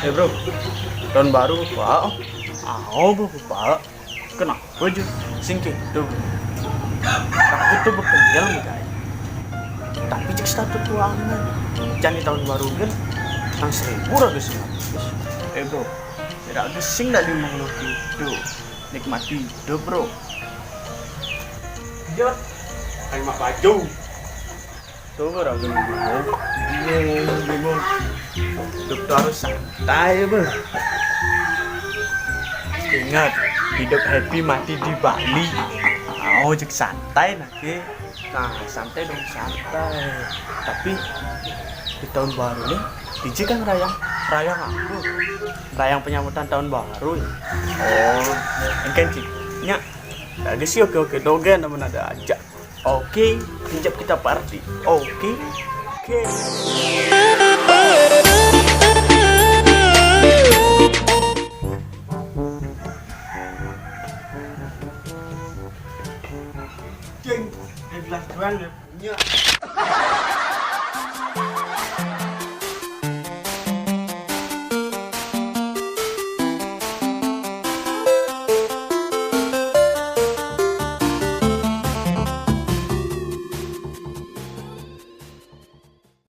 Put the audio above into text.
Bro, tahun baru pak. Bro pak. Kenapa aja? Singkir tuh. Aku tuh bekerja guys. Tapi cek satu tuangan. Jadi tahun baru kan tang 1.000 ratus bro, tidak gesing dari mau itu. Nikmati hidup bro. Jot, kayak mak baju. Tuh bro, bingung. Hidup tuh harus santai bro. Ingat, hidup happy mati di Bali. Cek santai nanti. Nah, santai dong santai. Tapi di tahun baru nih, DJ kan rayang aku. Rayang penyambutan tahun baru. Kan Cik. Nya. Ada sih oke dogen namun ada aja. Oke, pinjam kita party. Oke. Cing, 11 bulan ya punya.